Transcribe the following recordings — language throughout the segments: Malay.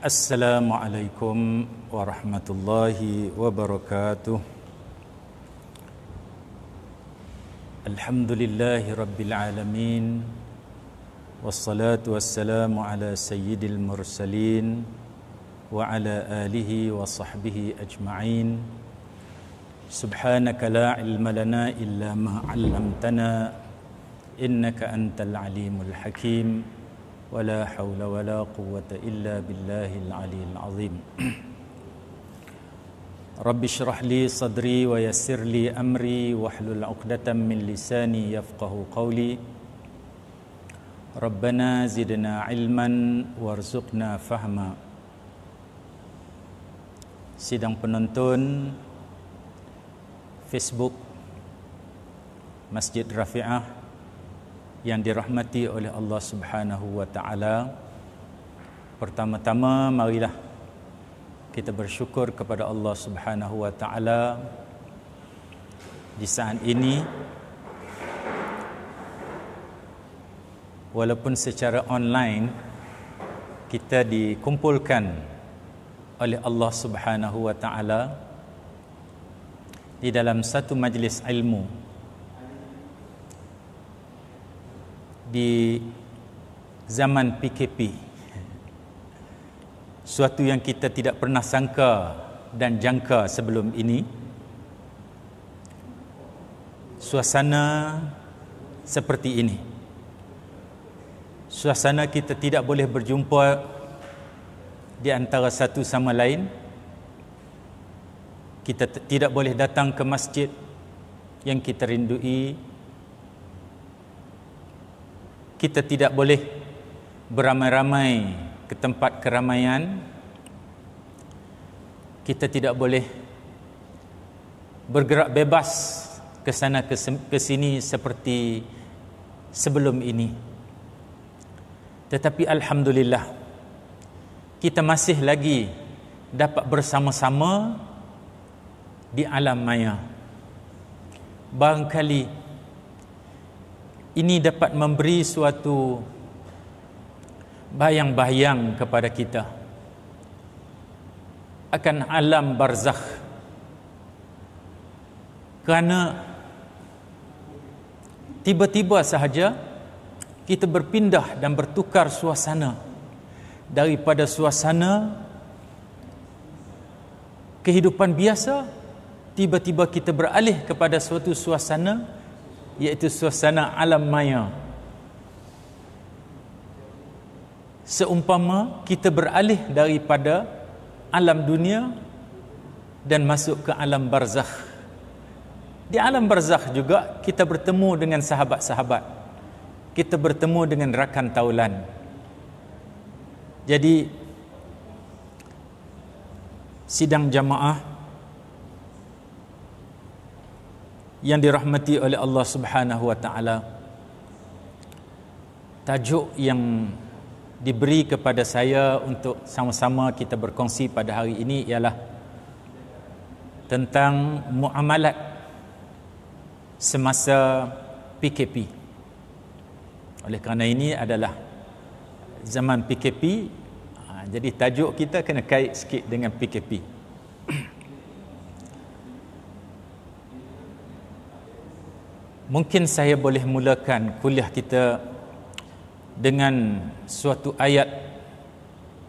Assalamualaikum warahmatullahi wabarakatuh. Alhamdulillahi rabbil alamin. Wassalatu wassalamu ala sayyidil mursalin wa ala alihi wa sahbihi ajma'in. Subhanaka la ilma lana illa ma 'allamtana innaka antal alimul hakim. ولا حول ولا قوة إلا بالله العلي العظيم. رب اشرح لي صدري ويسر لي أمري واحلل عقدة من لساني يفقه قولي. ربنا زدنا علما وارزقنا فهما. Sidang penonton Facebook Masjid Rafi'ah yang dirahmati oleh Allah Subhanahu wa taala. Pertama-tama marilah kita bersyukur kepada Allah Subhanahu wa taala di saat ini walaupun secara online kita dikumpulkan oleh Allah Subhanahu wa taala di dalam satu majlis ilmu di zaman PKP, suatu yang kita tidak pernah sangka dan jangka sebelum ini. Suasana seperti ini, suasana kita tidak boleh berjumpa di antara satu sama lain. Kita tidak boleh datang ke masjid yang kita rindui. Kita tidak boleh beramai-ramai ke tempat keramaian. Kita tidak boleh bergerak bebas ke sana ke sini seperti sebelum ini. Tetapi alhamdulillah kita masih lagi dapat bersama-sama di alam maya. Barangkali ini dapat memberi suatu bayang-bayang kepada kita akan alam barzakh. Kerana tiba-tiba sahaja kita berpindah dan bertukar suasana daripada suasana kehidupan biasa, tiba-tiba kita beralih kepada suatu suasana, iaitu suasana alam maya. Seumpama kita beralih daripada alam dunia dan masuk ke alam barzakh. Di alam barzakh juga kita bertemu dengan sahabat-sahabat, kita bertemu dengan rakan taulan. Jadi sidang jamaah yang dirahmati oleh Allah Subhanahu wa taala, tajuk yang diberi kepada saya untuk sama-sama kita berkongsi pada hari ini ialah tentang muamalat semasa PKP. Oleh kerana ini adalah zaman PKP, jadi tajuk kita kena kait sikit dengan PKP. Mungkin saya boleh mulakan kuliah kita dengan suatu ayat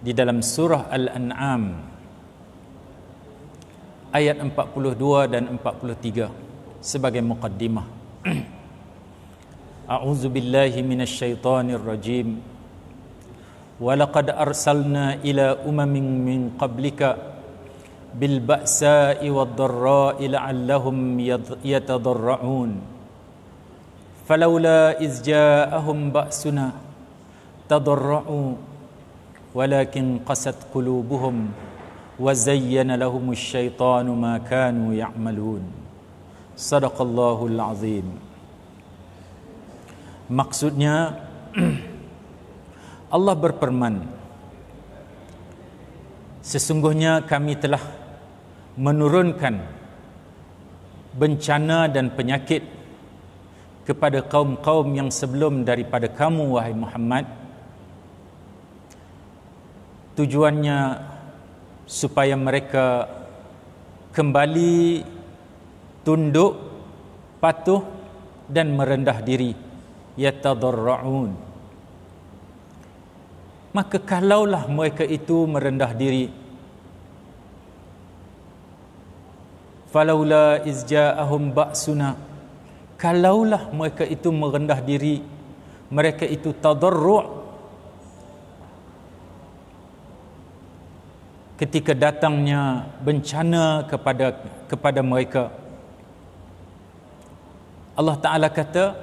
di dalam surah Al-An'am ayat 42 dan 43 sebagai muqaddimah. A'udzu billahi minasyaitonir rajim. Wa laqad arsalna ila umamin min qablika bil ba'sa'i wad dharra'i la'allahum yatadarra'un. فلولا إذ جاءهم بأسنا تضرعوا ولكن قست قلوبهم وزين لهم الشيطان ما كانوا يعملون. صدق الله العظيم. Maksudnya Allah berfirman, sesungguhnya kami telah menurunkan bencana dan penyakit kepada kaum-kaum yang sebelum daripada kamu, wahai Muhammad, tujuannya supaya mereka kembali tunduk, patuh dan merendah diri, yatadarra'un. Maka kalaulah mereka itu merendah diri, falaula izja'ahum ba'suna, kalaulah mereka itu merendah diri, mereka itu tadarru' ketika datangnya bencana kepada mereka. Allah Ta'ala kata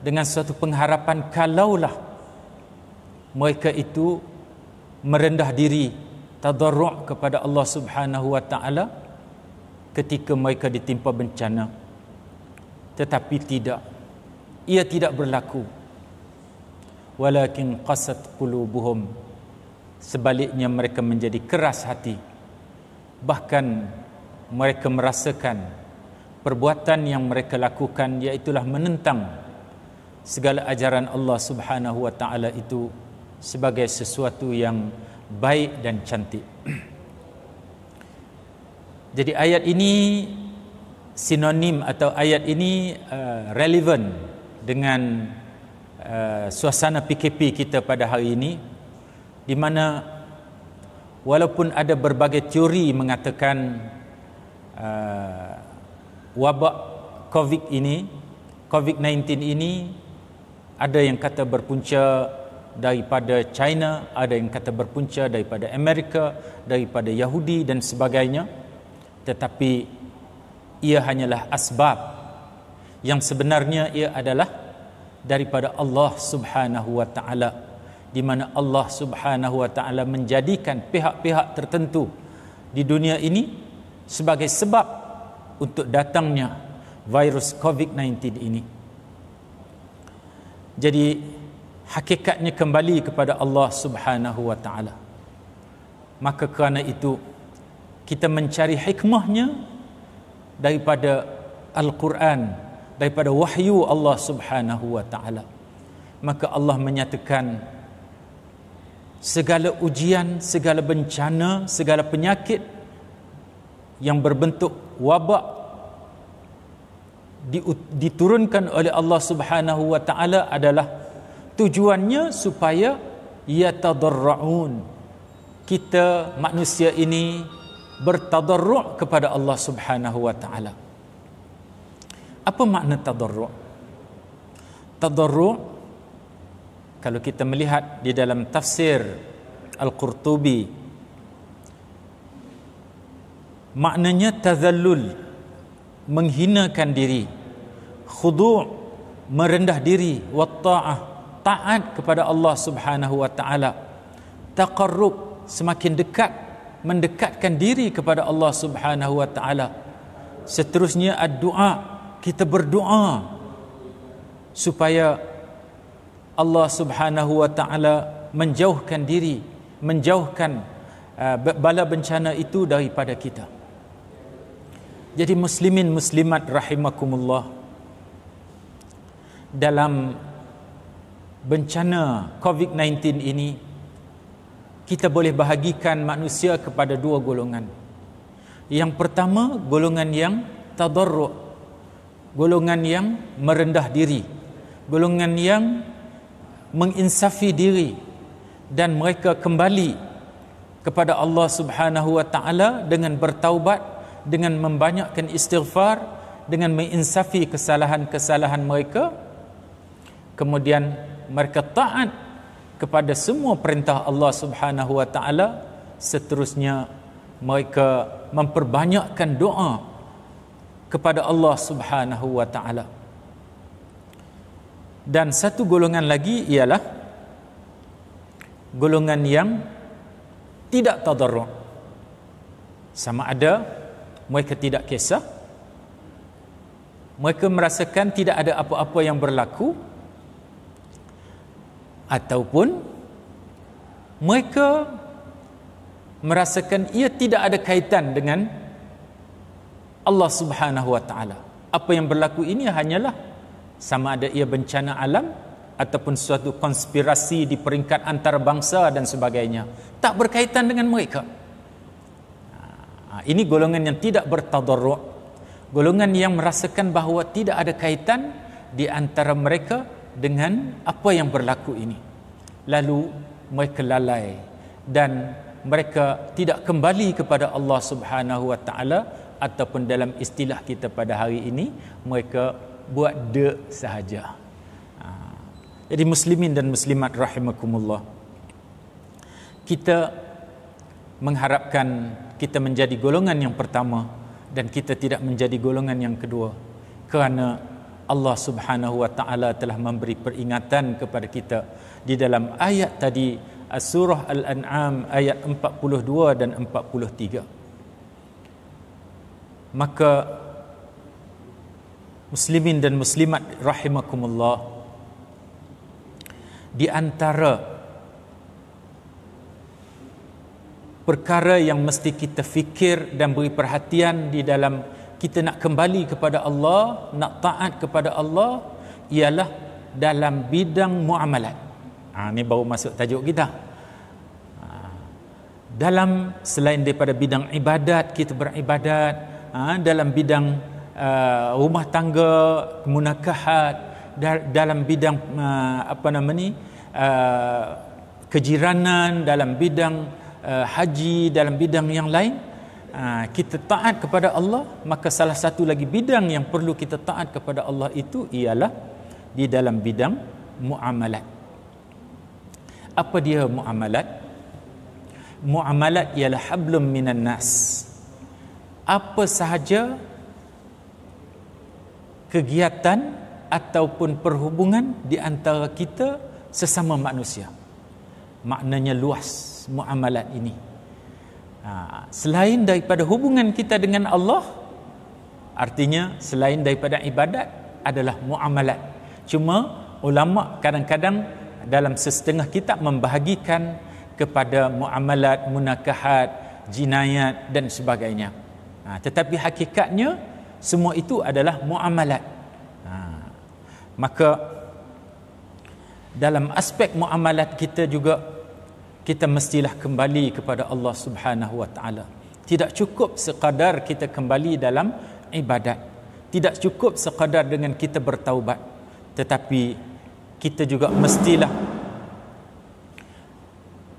dengan suatu pengharapan, kalaulah mereka itu merendah diri, tadarru' kepada Allah Subhanahu wa Ta'ala ketika mereka ditimpa bencana. Tetapi tidak, ia tidak berlaku. Walakin qasat qulubuhum, sebaliknya mereka menjadi keras hati. Bahkan mereka merasakan perbuatan yang mereka lakukan iaitulah menentang segala ajaran Allah Subhanahu wa Ta'ala itu sebagai sesuatu yang baik dan cantik. Jadi ayat ini sinonim atau ayat ini relevan dengan suasana PKP kita pada hari ini, di mana walaupun ada berbagai teori mengatakan wabak COVID-19 ini ada yang kata berpunca daripada China, ada yang kata berpunca daripada Amerika, daripada Yahudi dan sebagainya. Tetapi ia hanyalah asbab, yang sebenarnya ia adalah daripada Allah Subhanahu wa Ta'ala, di mana Allah Subhanahu wa Ta'ala menjadikan pihak-pihak tertentu di dunia ini sebagai sebab untuk datangnya virus COVID-19 ini. Jadi hakikatnya kembali kepada Allah Subhanahu wa Ta'ala. Maka kerana itu kita mencari hikmahnya daripada Al-Quran, daripada wahyu Allah Subhanahu wa Ta'ala. Maka Allah menyatakan segala ujian, segala bencana, segala penyakit yang berbentuk wabak diturunkan oleh Allah Subhanahu wa Ta'ala adalah tujuannya supaya yatadarra'un, kita manusia ini bertadarru' kepada Allah Subhanahu wa Ta'ala. Apa makna tadarru'? Tadarru' kalau kita melihat di dalam tafsir Al-Qurtubi, maknanya tazallul, menghinakan diri, khudu', merendah diri, wa ta'ah, taat kepada Allah Subhanahu wa Ta'ala, taqarrub, semakin dekat, mendekatkan diri kepada Allah Subhanahu wa Ta'ala. Seterusnya ad-du'a, kita berdoa supaya Allah Subhanahu wa Ta'ala menjauhkan diri, menjauhkan bala bencana itu daripada kita. Jadi muslimin muslimat rahimakumullah, dalam bencana COVID-19 ini kita boleh bahagikan manusia kepada dua golongan. Yang pertama, golongan yang tadarru', golongan yang merendah diri, golongan yang menginsafi diri, dan mereka kembali kepada Allah Subhanahu wa Ta'ala dengan bertaubat, dengan membanyakkan istighfar, dengan menginsafi kesalahan-kesalahan mereka. Kemudian mereka taat kepada semua perintah Allah Subhanahu wa Ta'ala. Seterusnya mereka memperbanyakkan doa kepada Allah Subhanahu wa Ta'ala. Dan satu golongan lagi ialah golongan yang tidak tadarru'. Sama ada mereka tidak kisah, mereka merasakan tidak ada apa-apa yang berlaku, ataupun mereka merasakan ia tidak ada kaitan dengan Allah Subhanahu wa Ta'ala. Apa yang berlaku ini hanyalah sama ada ia bencana alam ataupun suatu konspirasi di peringkat antarabangsa dan sebagainya. Tak berkaitan dengan mereka. Ini golongan yang tidak bertadarru', golongan yang merasakan bahawa tidak ada kaitan di antara mereka dengan apa yang berlaku ini. Lalu mereka lalai dan mereka tidak kembali kepada Allah Subhanahu wa taala, ataupun dalam istilah kita pada hari ini, mereka buat sahaja. Jadi muslimin dan muslimat rahimakumullah, kita mengharapkan kita menjadi golongan yang pertama dan kita tidak menjadi golongan yang kedua, kerana Allah Subhanahu wa taala telah memberi peringatan kepada kita di dalam ayat tadi, surah Al-An'am ayat 42 dan 43. Maka muslimin dan muslimat rahimakumullah, di antara perkara yang mesti kita fikir dan beri perhatian di dalam kita nak kembali kepada Allah, nak taat kepada Allah, ialah dalam bidang muamalat. Ini baru masuk tajuk kita. Dalam selain daripada bidang ibadat, kita beribadat, dalam bidang rumah tangga, munakahat, dalam bidang kejiranan, dalam bidang haji, dalam bidang yang lain, kita taat kepada Allah. Maka salah satu lagi bidang yang perlu kita taat kepada Allah itu ialah di dalam bidang muamalat. Apa dia muamalat? Muamalat ialah hablum minan nas. Apa sahaja kegiatan ataupun perhubungan di antara kita sesama manusia. Maknanya luas muamalat ini. Selain daripada hubungan kita dengan Allah, artinya selain daripada ibadat adalah muamalat. Cuma ulama kadang-kadang dalam setengah kitab membahagikan kepada muamalat, munakahat, jinayat dan sebagainya. Tetapi hakikatnya semua itu adalah muamalat. Maka dalam aspek muamalat kita juga, kita mestilah kembali kepada Allah Subhanahu wa taala. Tidak cukup sekadar kita kembali dalam ibadat, tidak cukup sekadar dengan kita bertaubat, tetapi kita juga mestilah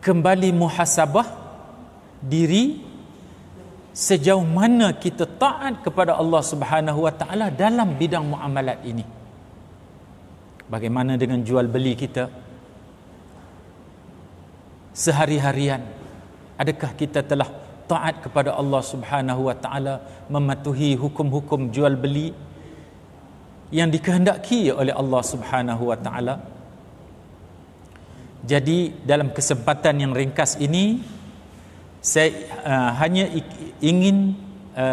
kembali muhasabah diri sejauh mana kita taat kepada Allah Subhanahu wa taala dalam bidang muamalat ini. Bagaimana dengan jual beli kita sehari-harian? Adakah kita telah taat kepada Allah Subhanahu wa taala, mematuhi hukum-hukum jual beli yang dikehendaki oleh Allah Subhanahu wa taala? Jadi dalam kesempatan yang ringkas ini, saya hanya ingin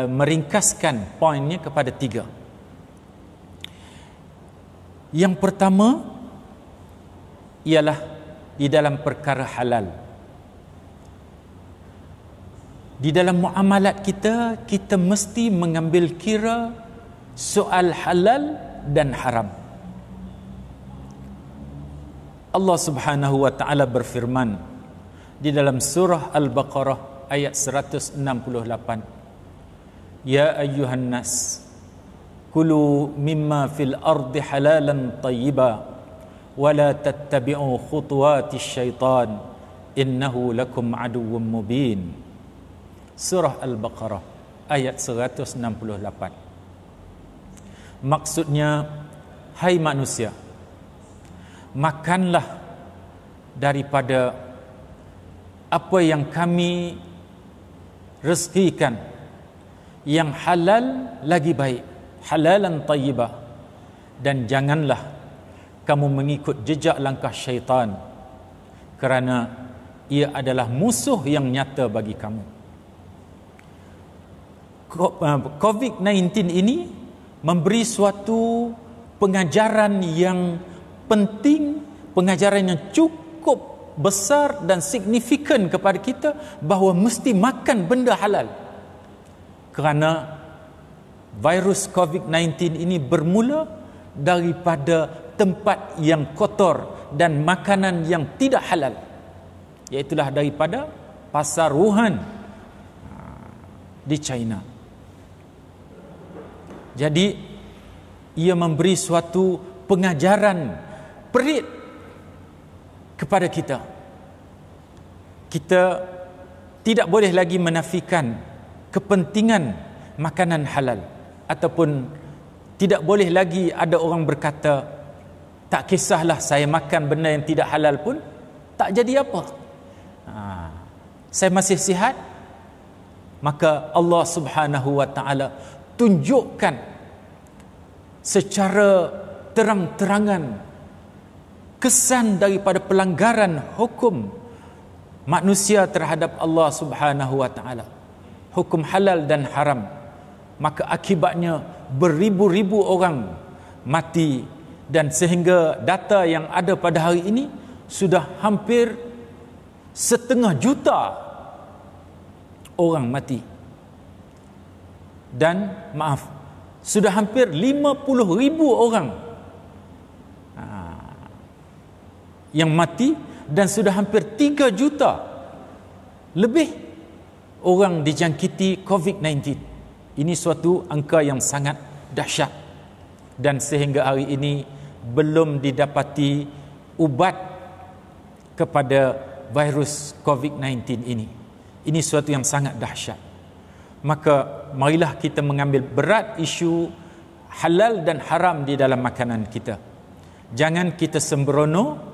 meringkaskan poinnya kepada 3. Yang pertama ialah di dalam perkara halal. Di dalam muamalat kita, kita mesti mengambil kira soal halal dan haram. Allah Subhanahu wa taala berfirman di dalam surah Al-Baqarah ayat 168, Ya ayyuhan nas, kulu mimma fil ardi halalan tayyiba wa la tattabi'u khutuwatis syaitan innahu lakum aduwwum mubin. Surah Al-Baqarah ayat 168. Maksudnya, hai manusia, makanlah daripada apa yang kami rezekikan, yang halal lagi baik, halalan tayyibah, dan janganlah kamu mengikut jejak langkah syaitan, kerana ia adalah musuh yang nyata bagi kamu. COVID-19 ini memberi suatu pengajaran yang penting, pengajaran yang cukup besar dan signifikan kepada kita, bahawa mesti makan benda halal. Kerana virus COVID-19 ini bermula daripada tempat yang kotor dan makanan yang tidak halal, iaitulah daripada pasar Wuhan di China. Jadi ia memberi suatu pengajaran perit kepada kita. Kita tidak boleh lagi menafikan kepentingan makanan halal, ataupun tidak boleh lagi ada orang berkata, tak kisahlah saya makan benda yang tidak halal pun tak jadi apa, saya masih sihat. Maka Allah Subhanahu wa ta'ala tunjukkan secara terang-terangan kesan daripada pelanggaran hukum manusia terhadap Allah Subhanahu wa ta'ala, hukum halal dan haram. Maka akibatnya beribu-ribu orang mati, dan sehingga data yang ada pada hari ini sudah hampir 500,000 orang mati, dan sudah hampir 50,000 orang yang mati, dan sudah hampir 3 juta lebih orang dijangkiti COVID-19. Ini suatu angka yang sangat dahsyat, dan sehingga hari ini belum didapati ubat kepada virus COVID-19 ini. Ini suatu yang sangat dahsyat. Maka marilah kita mengambil berat isu halal dan haram di dalam makanan kita. Jangan kita sembrono,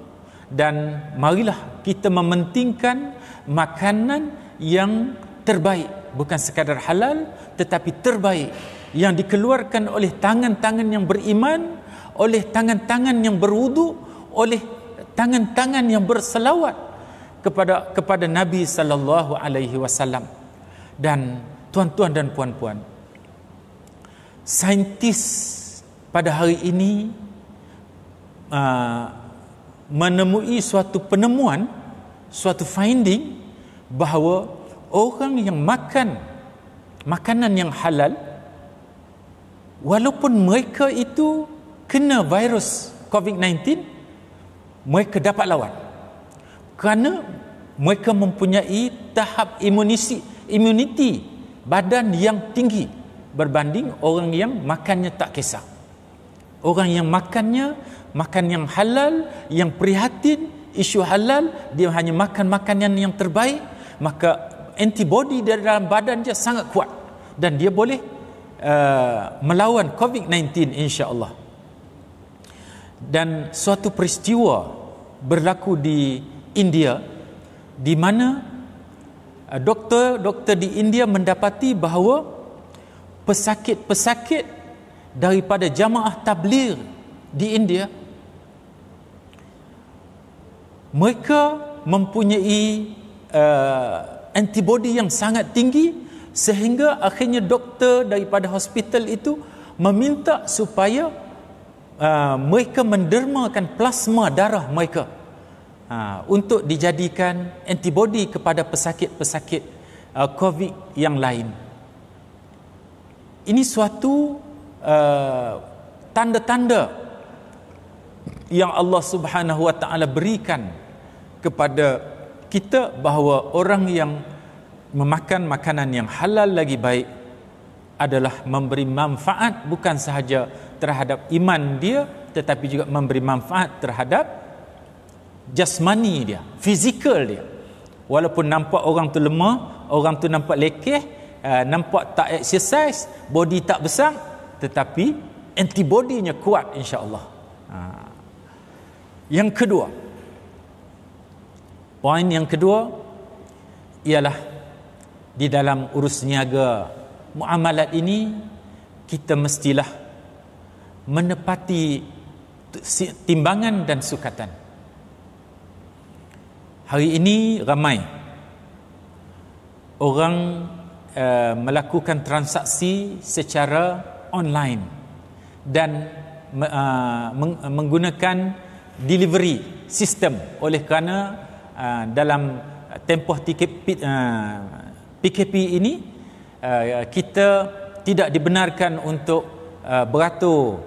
dan marilah kita mementingkan makanan yang terbaik, bukan sekadar halal tetapi terbaik, yang dikeluarkan oleh tangan-tangan yang beriman, oleh tangan-tangan yang berwudu, oleh tangan-tangan yang berselawat kepada Nabi sallallahu alaihi wasallam. Dan tuan-tuan dan puan-puan, saintis pada hari ini menemui suatu penemuan, suatu finding, bahawa orang yang makan makanan yang halal, walaupun mereka itu kena virus COVID-19, mereka dapat lawan, kerana mereka mempunyai tahap immunity badan yang tinggi berbanding orang yang makannya tak kisah. Orang yang makan yang halal, yang prihatin isu halal, dia hanya makan makanan yang terbaik, maka antibody dari dalam badan dia sangat kuat, dan dia boleh melawan COVID-19 insya-Allah. Dan suatu peristiwa berlaku di India, di mana doktor di India mendapati bahawa pesakit-pesakit daripada jamaah tabligh di India, mereka mempunyai antibody yang sangat tinggi, sehingga akhirnya doktor daripada hospital itu meminta supaya mereka mendermakan plasma darah mereka untuk dijadikan antibody kepada pesakit-pesakit COVID yang lain. Ini suatu tanda-tanda yang Allah Subhanahu wa ta'ala berikan kepada kita bahawa orang yang memakan makanan yang halal lagi baik adalah memberi manfaat bukan sahaja terhadap iman dia, tetapi juga memberi manfaat terhadap jasmani dia, fizikal dia. Walaupun nampak orang tu lemah, orang tu nampak lekeh, nampak tak exercise, body tak besar, tetapi antibodinya kuat insya-Allah. Yang kedua, poin yang kedua ialah di dalam urus niaga muamalat ini, kita mestilah menepati timbangan dan sukatan. Hari ini ramai orang melakukan transaksi secara online dan menggunakan delivery system, oleh kerana dalam tempoh PKP ini kita tidak dibenarkan untuk beratur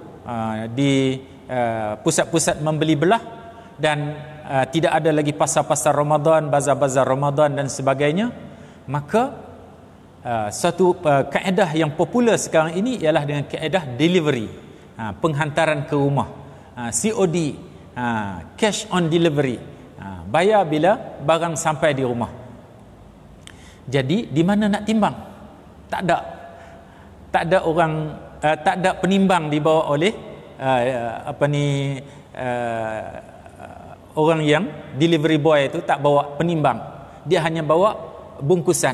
di pusat-pusat membeli belah, dan tidak ada lagi pasar-pasar Ramadan, bazar-bazar Ramadan dan sebagainya, maka satu kaedah yang popular sekarang ini ialah dengan kaedah delivery, penghantaran ke rumah, COD, cash on delivery, bayar bila barang sampai di rumah. Jadi di mana nak timbang? Tak ada orang, tak ada penimbang dibawa oleh orang yang delivery boy itu tak bawa penimbang, dia hanya bawa bungkusan,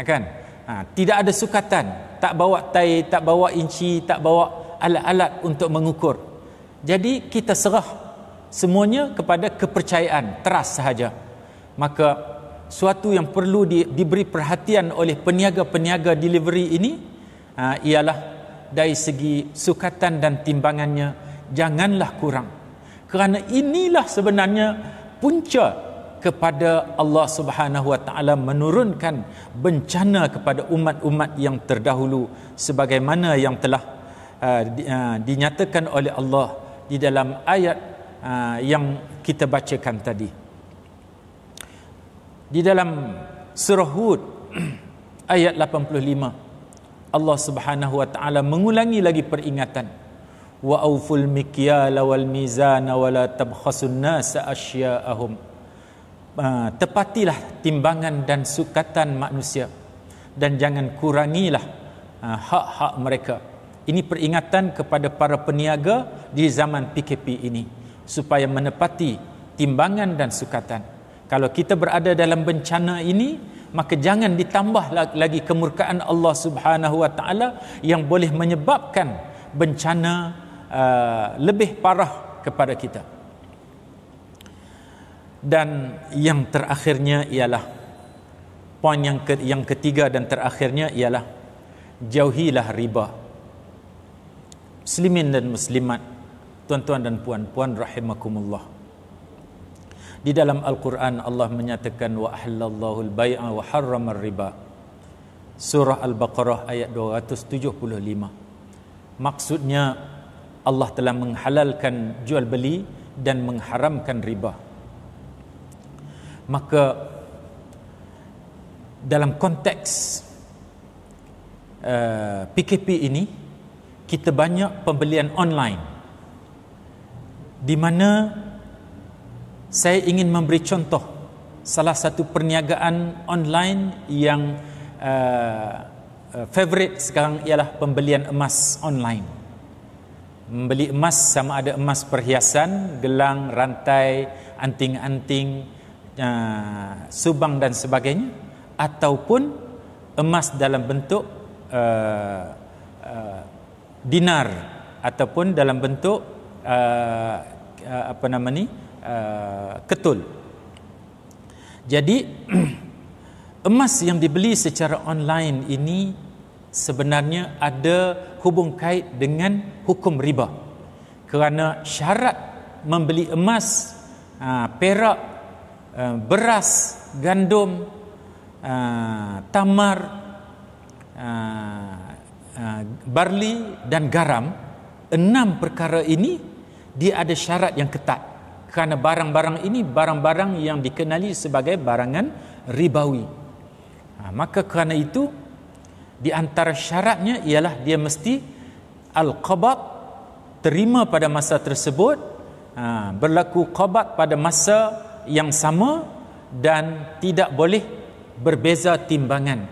kan? Tidak ada sukatan, tak bawa tai, tak bawa inci, tak bawa alat-alat untuk mengukur. Jadi kita serah semuanya kepada kepercayaan, trust sahaja. Maka suatu yang perlu diberi perhatian oleh peniaga-peniaga delivery ini ialah dari segi sukatan dan timbangannya janganlah kurang, kerana inilah sebenarnya punca kepada Allah Subhanahu wa taala menurunkan bencana kepada umat-umat yang terdahulu, sebagaimana yang telah dinyatakan oleh Allah di dalam ayat yang kita bacakan tadi. Di dalam surah Hud ayat 85, Allah Subhanahu wa taala mengulangi lagi peringatan, wa auful mikyala wal mizana wa la tabkhasun nasa asya'ahum. Tepatilah timbangan dan sukatan manusia, dan jangan kurangilah hak-hak mereka. Ini peringatan kepada para peniaga di zaman PKP ini, supaya menepati timbangan dan sukatan. Kalau kita berada dalam bencana ini, maka jangan ditambah lagi kemurkaan Allah Subhanahu wa taala yang boleh menyebabkan bencana lebih parah kepada kita. Dan yang terakhirnya ialah poin yang ketiga dan terakhirnya ialah jauhilah riba. Muslimin dan muslimat, tuan-tuan dan puan-puan rahimakumullah, di dalam Al-Quran Allah menyatakan wa ahallallahu al-bai'a wa harrama riba. Surah Al-Baqarah ayat 275. Maksudnya Allah telah menghalalkan jual beli dan mengharamkan riba. Maka dalam konteks PKP ini, kita banyak pembelian online, di mana saya ingin memberi contoh salah satu perniagaan online yang favorite sekarang ialah pembelian emas online. Membeli emas, sama ada emas perhiasan, gelang, rantai, anting-anting, subang dan sebagainya, ataupun emas dalam bentuk dinar, ataupun dalam bentuk ketul. Jadi emas yang dibeli secara online ini sebenarnya ada hubung kait dengan hukum riba, kerana syarat membeli emas, perak, beras, gandum, tamar, barley dan garam, 6 perkara ini dia ada syarat yang ketat, kerana barang-barang ini barang-barang yang dikenali sebagai barangan ribawi. Maka kerana itu, di antara syaratnya ialah dia mesti al-qabad, terima pada masa tersebut, berlaku qabad pada masa yang sama, dan tidak boleh berbeza timbangan.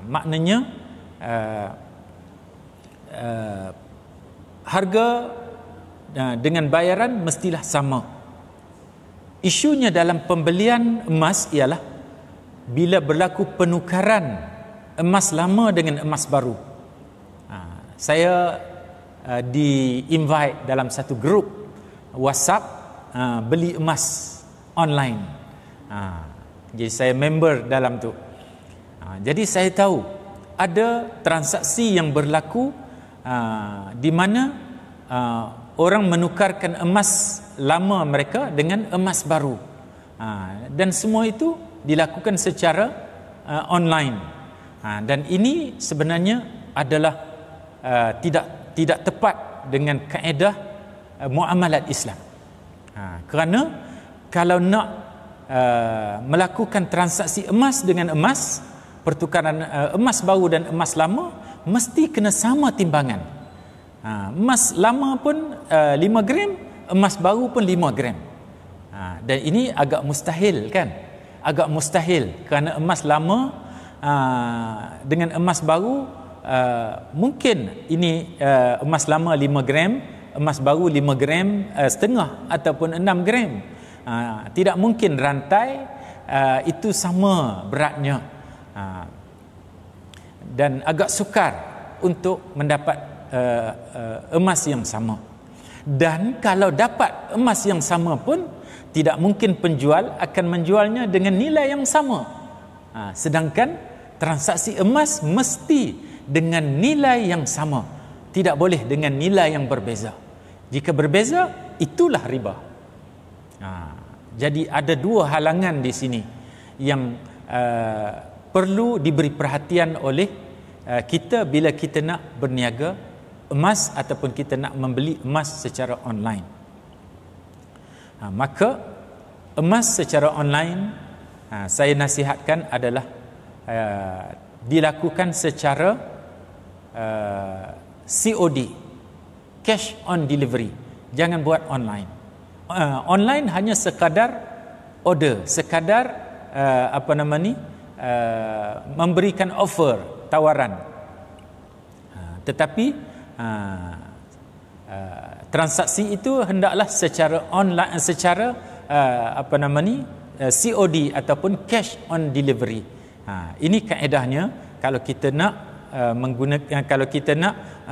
Maknanya harga dengan bayaran mestilah sama. Isunya dalam pembelian emas ialah bila berlaku penukaran emas lama dengan emas baru. Saya di-invite dalam satu grup WhatsApp beli emas online. Jadi saya member dalam tu. Jadi saya tahu ada transaksi yang berlaku di mana orang menukarkan emas lama mereka dengan emas baru, dan semua itu dilakukan secara online. Dan ini sebenarnya adalah tidak tepat dengan kaedah muamalat Islam. Kerana kalau nak melakukan transaksi emas dengan emas, pertukaran emas baru dan emas lama, mesti kena sama timbangan. Emas lama pun 5 gram, emas baru pun 5 gram. Dan ini agak mustahil kan? Agak mustahil kerana emas lama dengan emas baru, mungkin ini emas lama 5 gram, emas baru 5 gram setengah ataupun 6 gram. Tidak mungkin rantai itu sama beratnya, dan agak sukar untuk mendapat emas yang sama. Dan kalau dapat emas yang sama pun tidak mungkin penjual akan menjualnya dengan nilai yang sama. Sedangkan transaksi emas mesti dengan nilai yang sama, tidak boleh dengan nilai yang berbeza. Jika berbeza, itulah riba. Jadi ada dua halangan di sini yang perlu diberi perhatian oleh kita bila kita nak berniaga emas ataupun kita nak membeli emas secara online. Maka emas secara online, saya nasihatkan adalah dilakukan secara COD, cash on delivery. Jangan buat online. Online hanya sekadar order, sekadar memberikan offer, tawaran. Tetapi transaksi itu hendaklah secara online, secara COD ataupun cash on delivery. Ini kaedahnya kalau kita nak menggunakan, kalau kita nak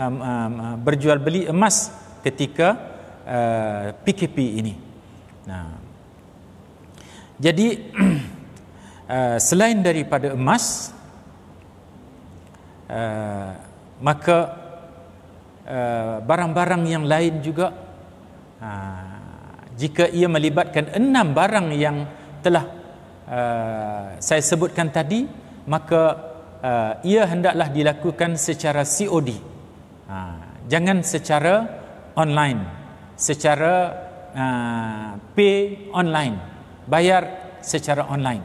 berjual beli emas ketika PKP ini. Jadi selain daripada emas, maka barang-barang yang lain juga, jika ia melibatkan 6 barang yang telah saya sebutkan tadi, maka ia hendaklah dilakukan secara COD, jangan secara online, secara pay online, bayar secara online.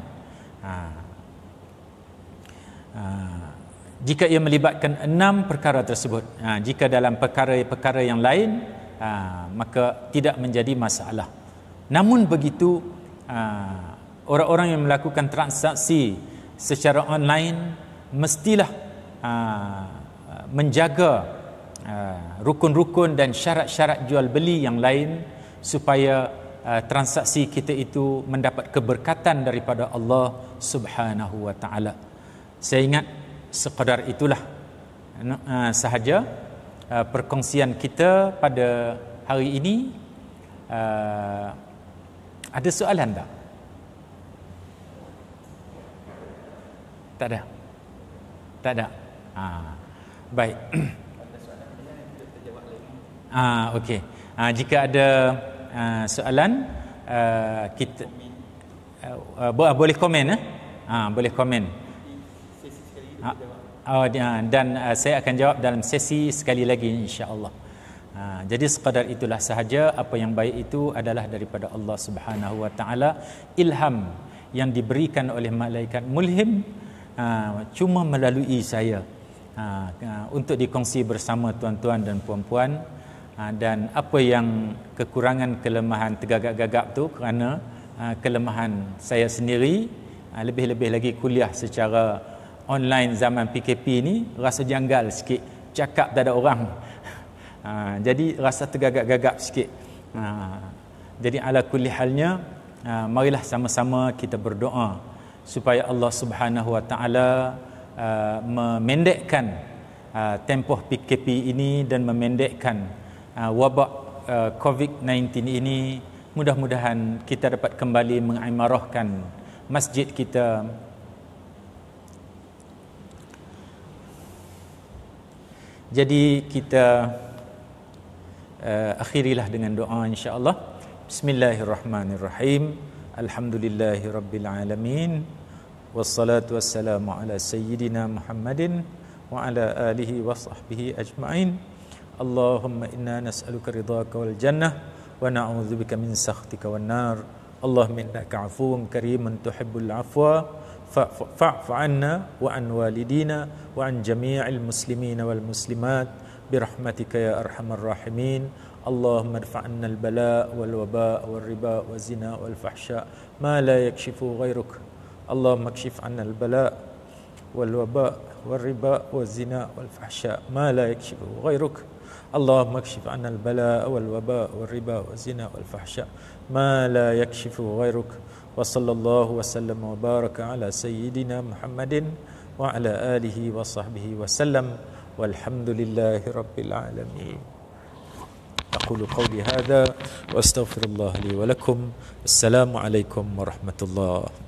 Jika ia melibatkan 6 perkara tersebut, jika dalam perkara-perkara yang lain, maka tidak menjadi masalah. Namun begitu, orang-orang yang melakukan transaksi secara online mestilah menjaga rukun-rukun dan syarat-syarat jual beli yang lain, supaya transaksi kita itu mendapat keberkatan daripada Allah Subhanahu wa taala. Saya ingat sekadar itulah sahaja perkongsian kita pada hari ini. Ada soalan tak? Tak ada. Tak ada. Baik. Okey. Jika ada soalan, kita boleh komen. Boleh komen. Dan saya akan jawab dalam sesi sekali lagi, insya-Allah. Jadi sekadar itulah sahaja. Apa yang baik itu adalah daripada Allah Subhanahu wa taala. Ilham yang diberikan oleh malaikat mulhim cuma melalui saya, untuk dikongsi bersama tuan-tuan dan puan-puan. Dan apa yang kekurangan, kelemahan, tergagap-gagap tu kerana kelemahan saya sendiri. Lebih-lebih lagi kuliah secara online zaman PKP ni rasa janggal sikit, cakap tak ada orang. Jadi rasa tergagap-gagap sikit. Jadi ala kulli halnya, marilah sama-sama kita berdoa supaya Allah Subhanahu wa taala memendekkan tempoh PKP ini dan memendekkan wabak COVID-19 ini. Mudah-mudahan kita dapat kembali mengimarahkan masjid kita. Jadi kita akhirilah dengan doa, insya-Allah. Bismillahirrahmanirrahim. Alhamdulillahirabbil alamin. Wassalatu wassalamu ala sayyidina Muhammadin wa ala alihi wa sahbihi ajma'in. Allahumma inna nas'aluka ridhaka wal jannah wa na'udzubika min sakhtika wan nar. Allahumma innaka 'afuwun karimun tuhibbul 'afwa fa'fu 'anna wa an walidina wa an jami'il muslimina wal muslimat birahmatika ya arhamar rahimin. Allahumma adfa' 'anna al-bala' wal waba' wal riba wal zina wal fahsya ma la yakshifu ghairuk. Allahumma kshif 'anna al-bala' wal waba' wal riba wal zina wal fahsya ma la yakshifu ghairuk. Allahumma kshif 'anna al-bala' wal waba' wal riba wal zina wal fahsya ma la yakshifu ghairuk. Wa sallallahu wa sallam wa baraka ala sayyidina Muhammadin wa ala alihi wa sahbihi wa sallam. Walhamdulillahi rabbil alamin. أقول قولي هذا وأستغفر الله لي ولكم. السلام عليكم ورحمة الله.